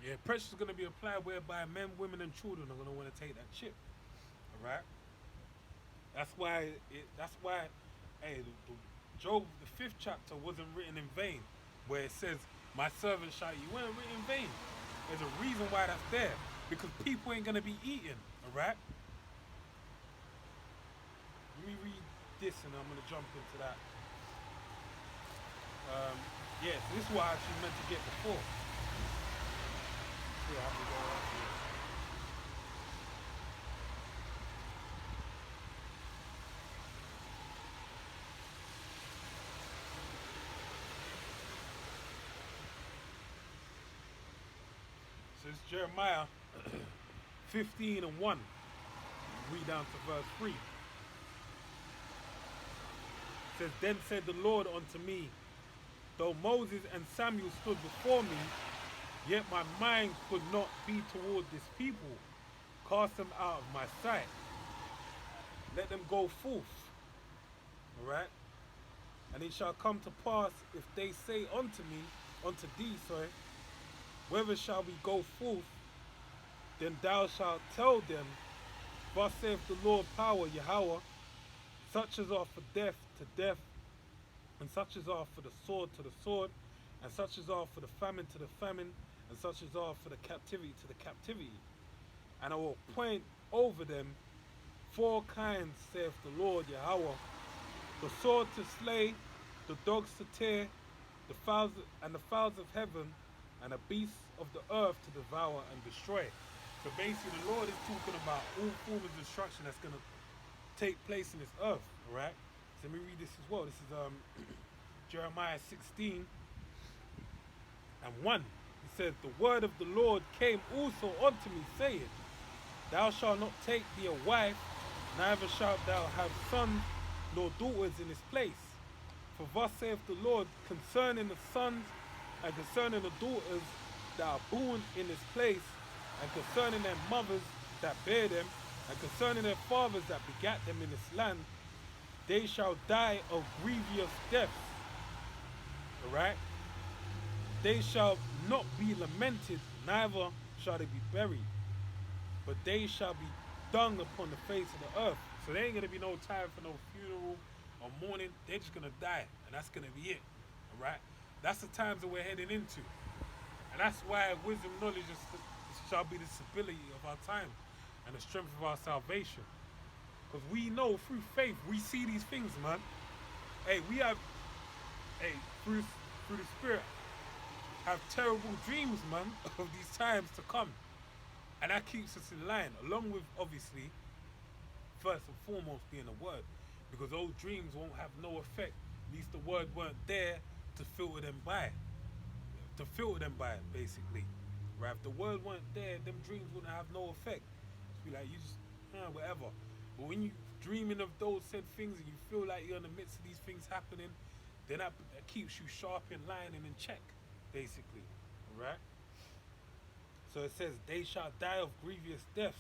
Yeah, pressure is going to be applied whereby men, women, and children are going to want to take that chip. All right. That's why. That's why. Hey, the Job, the fifth chapter, wasn't written in vain, where it says, "My servant shall you." Weren't written in vain. There's a reason why that's there, because people ain't going to be eating. All right. Let me read this, and I'm going to jump into that. Um, yeah, so this is what I actually meant to get before. See how we go on here. So it's Jeremiah 15 and 1. Read down to verse 3. It says, Then said the Lord unto me, though Moses and Samuel stood before me, yet my mind could not be toward this people. Cast them out of my sight. Let them go forth. Alright? And it shall come to pass, if they say unto thee, whether shall we go forth? Then thou shalt tell them, thus saith the Lord power, Yahweh, such as are for death to death, and such as are for the sword to the sword, and such as are for the famine to the famine, and such as are for the captivity to the captivity. And I will appoint over them 4 kinds, saith the Lord Yahweh, the sword to slay, the dogs to tear, the fowls of heaven, and the beasts of the earth to devour and destroy. So basically the Lord is talking about all forms of destruction that's going to take place in this earth, alright? So let me read this as well. This is Jeremiah 16 and 1. He says, The word of the Lord came also unto me, saying, Thou shalt not take thee a wife, neither shalt thou have sons nor daughters in this place. For thus saith the Lord, concerning the sons and concerning the daughters that are born in this place, and concerning their mothers that bear them, and concerning their fathers that begat them in this land, they shall die of grievous deaths. Alright? They shall not be lamented, neither shall they be buried, but they shall be dung upon the face of the earth. So there ain't gonna be no time for no funeral or mourning. They're just gonna die, and that's gonna be it. Alright? That's the times that we're heading into. And that's why wisdom, knowledge shall be the stability of our time and the strength of our salvation. Because we know through faith, we see these things, man. Hey, we have, through the Spirit, have terrible dreams, man, of these times to come. And that keeps us in line, along with, obviously, first and foremost being the Word. Because those dreams won't have no effect. At least the Word weren't there to filter them by. Basically. Right? If the Word weren't there, them dreams wouldn't have no effect. Just be like, you just, whatever. But when you dreaming of those said things and you feel like you're in the midst of these things happening, then that keeps you sharp in line and in check, basically. Right? So it says, they shall die of grievous deaths.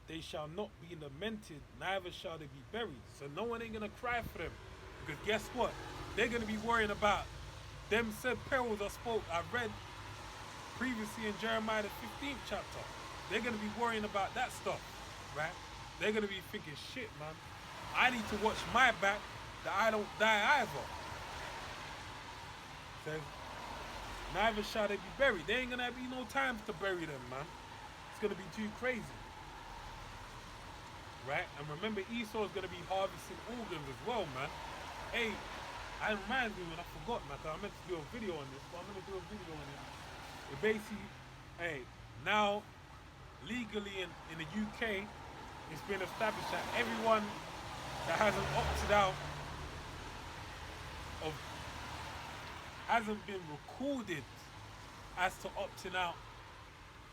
They shall not be lamented, neither shall they be buried. So no one ain't gonna cry for them. Because guess what? They're gonna be worrying about them said perils I read previously in Jeremiah the 15th chapter. They're gonna be worrying about that stuff, right? They're gonna be thinking, shit, man, I need to watch my back that I don't die either. Says, neither shall they be buried. There ain't gonna be no time to bury them, man. It's gonna be too crazy. Right? And remember, Esau's gonna be harvesting organs as well, man. Hey, it reminds me when I forgot, man, because I meant to do a video on this, but I'm gonna do a video on it. It basically, now legally in the UK, it's been established that everyone that hasn't opted out of, hasn't been recorded as to opting out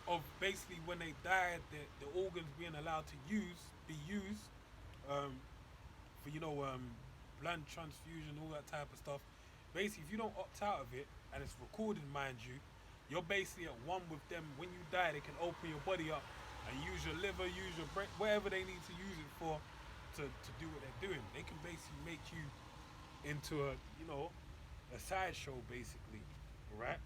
of basically when they died, the organs being allowed to be used for blood transfusion, all that type of stuff. Basically, if you don't opt out of it, and it's recorded, mind you, you're basically at one with them. When you die, they can open your body up and use your liver, use your brain, whatever they need to use it for, to do what they're doing. They can basically make you into a sideshow, basically, right?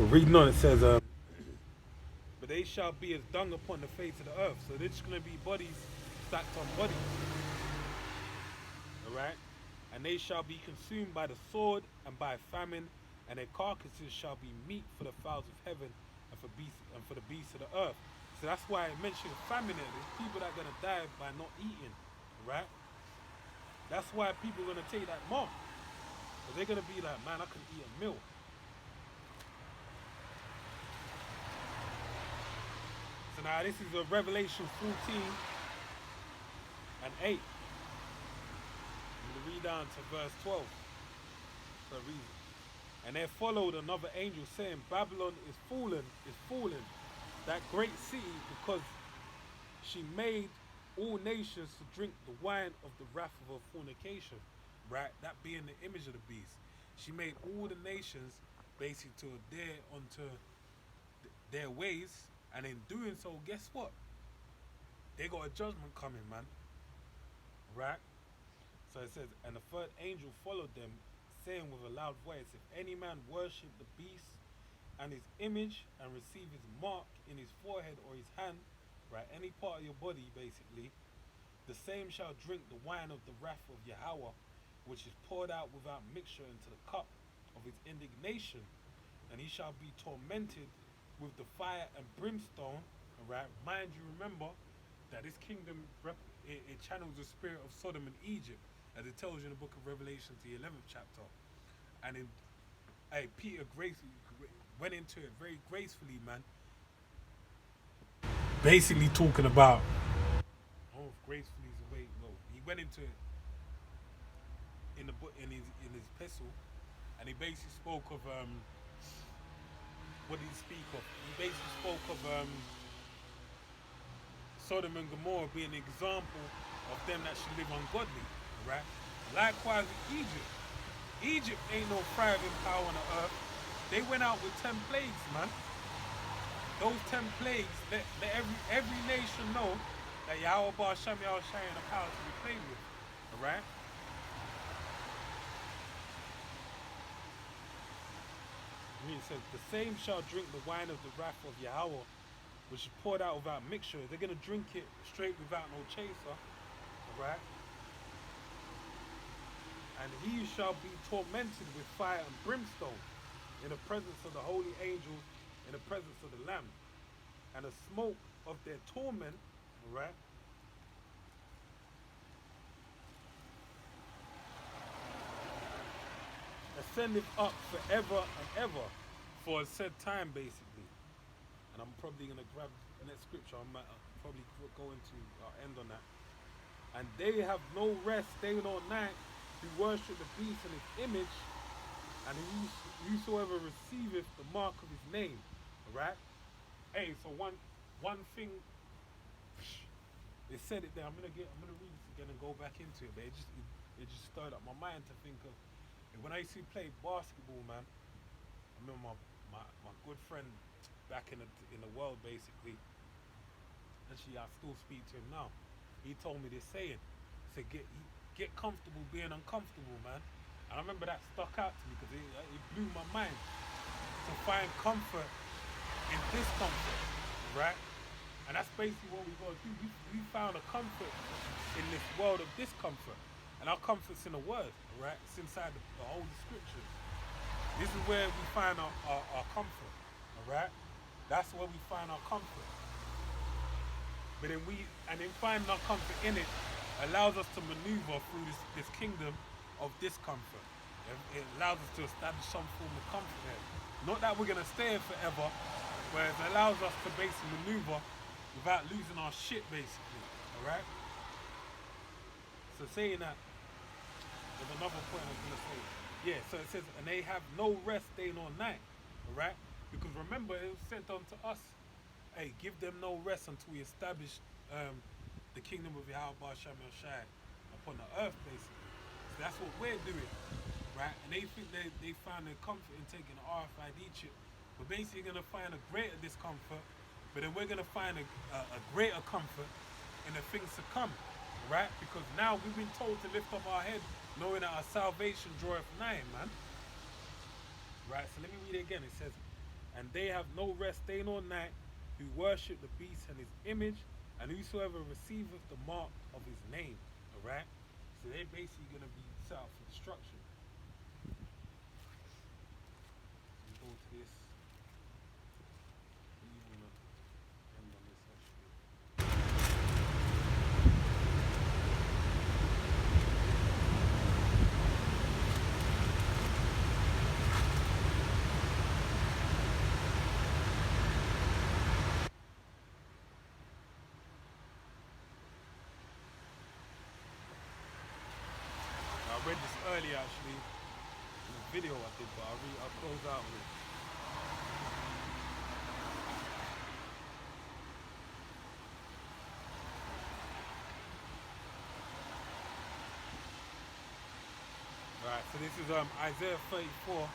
But reading on, it says, but they shall be as dung upon the face of the earth. So there's just going to be bodies stacked on bodies. Alright? And they shall be consumed by the sword and by famine, and their carcasses shall be meat for the fowls of heaven and for the beasts of the earth. So that's why I mentioned famine there. There's people that are going to die by not eating. Right? That's why people are going to take that mark. Because they're going to be like, man, I can eat a meal. So now this is a Revelation 14 and 8. I'm going to read down to verse 12 for a reason. And there followed another angel saying, Babylon is fallen, that great city, because she made all nations to drink the wine of the wrath of her fornication. Right? That being the image of the beast. She made all the nations basically to adhere unto their ways, and in doing so, guess what? They got a judgment coming, man. Right? So it says, and the third angel followed them, saying with a loud voice, if any man worship the beast and his image and receive his mark in his forehead or his hand, right, any part of your body basically, the same shall drink the wine of the wrath of Yahweh, which is poured out without mixture into the cup of his indignation, and he shall be tormented with the fire and brimstone. Right? Mind you, remember that this kingdom it channels the spirit of Sodom and Egypt, as it tells you in the book of Revelation, the 11th chapter. And in Peter went into it very gracefully, man. Basically talking about, oh, gracefully is the way. No, he went into it in the book, in his epistle, and he basically spoke of what did he speak of? He basically spoke of Sodom and Gomorrah being an example of them that should live ungodly, right? Likewise with Egypt. Egypt ain't no thriving power on the earth. They went out with 10 plagues, man. Those 10 plagues let every nation know that Yahweh Bar Shem Yahweh Shai ain't a power to be played with, alright? It says, the same shall drink the wine of the wrath of Yahweh, which is poured out without mixture. They're going to drink it straight without no chaser, alright? And he shall be tormented with fire and brimstone in the presence of the holy angels, in the presence of the Lamb. And the smoke of their torment, alright, ascendeth up forever and ever for a said time, basically. And I'm probably going to grab the next scripture. I might probably go into our end on that. And they have no rest day nor night who worship the beast and his image, and whosoever receiveth the mark of his name. Alright? Hey, so one thing, they said it there. I'm gonna read this again and go back into it, but it just stirred up my mind to think of when I used to play basketball, man. I remember my good friend back in the world, basically. Actually, I still speak to him now. He told me this saying. He said, get comfortable being uncomfortable, man. And I remember that stuck out to me because it blew my mind to find comfort in discomfort, right? And that's basically what we got to do. We found a comfort in this world of discomfort. And our comfort's in the Word, right? It's inside the Holy Scriptures. This is where we find our comfort, all right? That's where we find our comfort. But then in finding our comfort in it, allows us to maneuver through this kingdom of discomfort. It allows us to establish some form of comfort here. Not that we're going to stay here forever, but it allows us to basically maneuver without losing our shit, basically, all right? So saying that, there's another point I was going to say. Yeah, so it says, and they have no rest day nor night, all right? Because remember, it was sent unto us, hey, give them no rest until we establish the kingdom of Yahweh Bar Shem Shai upon the earth, basically. So that's what we're doing, right? And they think they find their comfort in taking the RFID chip. We're basically going to find a greater discomfort, but then we're going to find a greater comfort in the things to come, right? Because now we've been told to lift up our head, knowing that our salvation draweth nigh, man. Right, so let me read it again. It says, And they have no rest day nor night who worship the beast and his image, and whosoever receiveth the mark of his name. Alright? So they're basically going to be set up for destruction. We go to this. We want to end on this actually. I read this earlier actually in a video I did, but I'll close out with it. Right, so this is Isaiah 34.